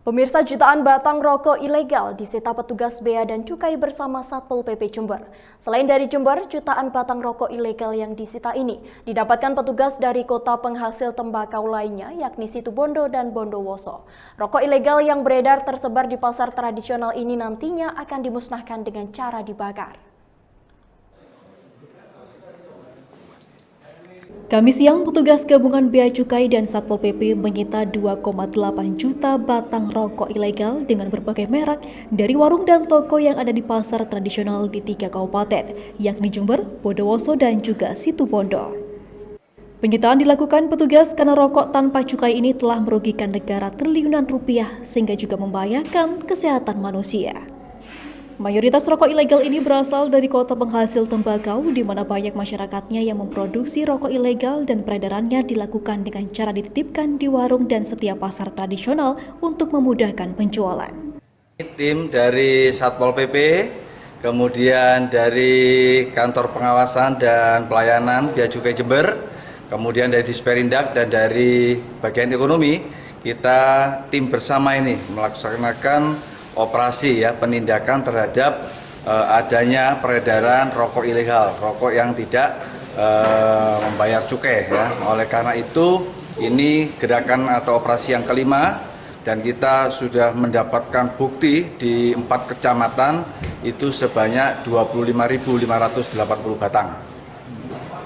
Pemirsa, jutaan batang rokok ilegal disita petugas Bea dan Cukai bersama Satpol PP Jember. Selain dari Jember, jutaan batang rokok ilegal yang disita ini didapatkan petugas dari kota penghasil tembakau lainnya, yakni Situbondo dan Bondowoso. Rokok ilegal yang beredar tersebar di pasar tradisional ini nantinya akan dimusnahkan dengan cara dibakar. Kamis siang, petugas gabungan Bea Cukai dan Satpol PP menyita 2,8 juta batang rokok ilegal dengan berbagai merek dari warung dan toko yang ada di pasar tradisional di 3 kabupaten, yakni Jember, Bondowoso, dan juga Situbondo. Penyitaan dilakukan petugas karena rokok tanpa cukai ini telah merugikan negara triliunan rupiah sehingga juga membahayakan kesehatan manusia. Mayoritas rokok ilegal ini berasal dari kota penghasil tembakau, di mana banyak masyarakatnya yang memproduksi rokok ilegal dan peredarannya dilakukan dengan cara dititipkan di warung dan setiap pasar tradisional untuk memudahkan penjualan. Tim dari Satpol PP, kemudian dari Kantor Pengawasan dan Pelayanan Bea Cukai Jember, kemudian dari Disperindak dan dari bagian ekonomi, kita tim bersama ini melaksanakan operasi penindakan terhadap adanya peredaran rokok ilegal, rokok yang tidak membayar cukai Oleh karena itu ini gerakan atau operasi yang kelima dan kita sudah mendapatkan bukti di 4 kecamatan itu sebanyak 25.580 batang.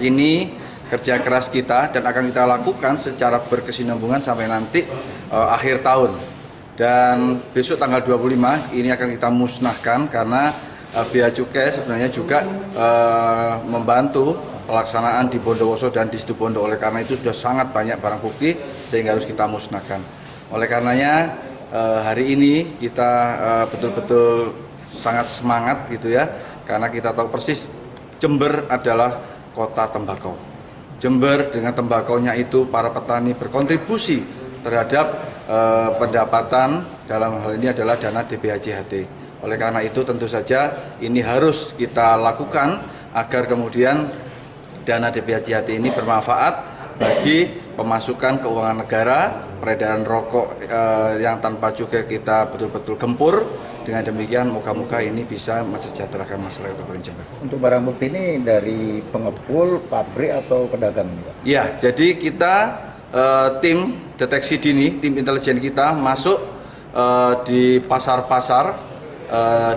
Ini kerja keras kita dan akan kita lakukan secara berkesinambungan sampai nanti akhir tahun. Dan besok tanggal 25 ini akan kita musnahkan karena Bea Cukai sebenarnya juga membantu pelaksanaan di Bondowoso dan di Situbondo. Oleh karena itu sudah sangat banyak barang bukti sehingga harus kita musnahkan. Oleh karenanya hari ini kita betul-betul sangat semangat karena kita tahu persis Jember adalah kota tembakau. Jember dengan tembakaunya itu para petani berkontribusi terhadap pendapatan, dalam hal ini adalah dana DPHJHT. Oleh karena itu tentu saja ini harus kita lakukan agar kemudian dana DPHJHT ini bermanfaat bagi pemasukan keuangan negara, peredaran rokok yang tanpa cukai kita betul-betul gempur. Dengan demikian moga-moga ini bisa mensejahterakan masyarakat Kabupaten Jember. Untuk barang bukti ini dari pengepul, pabrik atau pedagang? Ya, jadi kita tim deteksi dini, tim intelijen kita masuk di pasar-pasar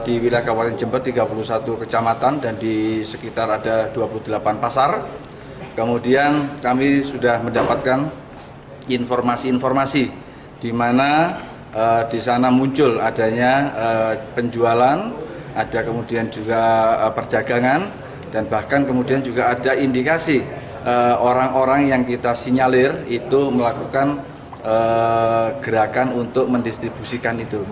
di wilayah Kabupaten Jember 31 kecamatan dan di sekitar ada 28 pasar. Kemudian kami sudah mendapatkan informasi-informasi di mana di sana muncul adanya penjualan, ada kemudian juga perdagangan dan bahkan kemudian juga ada indikasi orang-orang yang kita sinyalir itu melakukan gerakan untuk mendistribusikan itu.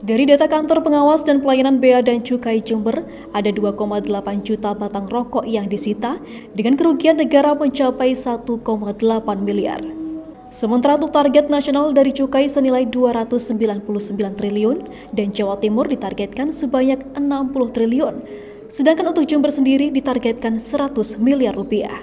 Dari data Kantor Pengawas dan Pelayanan Bea dan Cukai Jember, ada 2,8 juta batang rokok yang disita dengan kerugian negara mencapai 1,8 miliar. Sementara untuk target nasional dari cukai senilai 299 triliun dan Jawa Timur ditargetkan sebanyak 60 triliun. Sedangkan untuk Jember sendiri ditargetkan 100 miliar rupiah.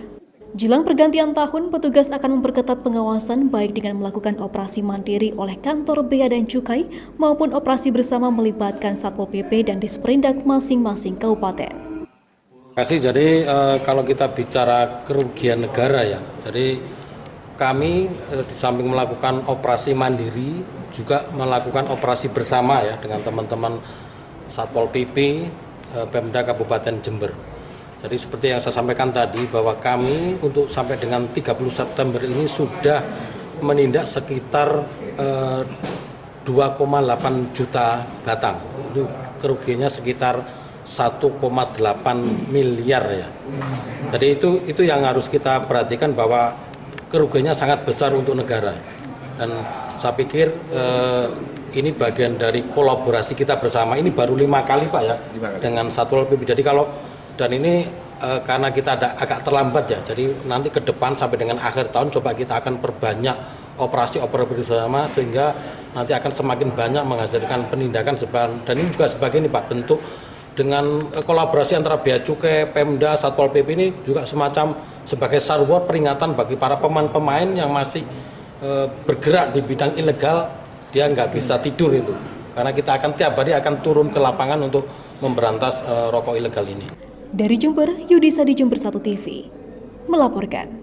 Jelang pergantian tahun, petugas akan memperketat pengawasan baik dengan melakukan operasi mandiri oleh Kantor Bea dan Cukai maupun operasi bersama melibatkan Satpol PP dan Disperindak masing-masing kabupaten. Terima kasih. Jadi kalau kita bicara kerugian negara jadi kami di samping melakukan operasi mandiri juga melakukan operasi bersama dengan teman-teman Satpol PP, Pemda Kabupaten Jember. Jadi seperti yang saya sampaikan tadi bahwa kami untuk sampai dengan 30 September ini sudah menindak sekitar 2,8 juta batang. Itu kerugiannya sekitar 1,8 miliar Jadi itu yang harus kita perhatikan bahwa kerugiannya sangat besar untuk negara. Dan saya pikir ini bagian dari kolaborasi kita bersama. Ini baru 5 kali Pak dengan Satpol PP. Jadi dan ini karena kita agak terlambat jadi nanti ke depan sampai dengan akhir tahun coba kita akan perbanyak operasi-operasi bersama sehingga nanti akan semakin banyak menghasilkan penindakan dan ini juga sebagai Pak bentuk dengan kolaborasi antara Bea Cukai, Pemda, Satpol PP ini juga semacam sebagai sarwa peringatan bagi para pemain-pemain yang masih bergerak di bidang ilegal dia nggak bisa tidur itu. Karena kita akan tiap hari akan turun ke lapangan untuk memberantas rokok ilegal ini. Dari Jember, Yudisa di Jember 1 TV melaporkan.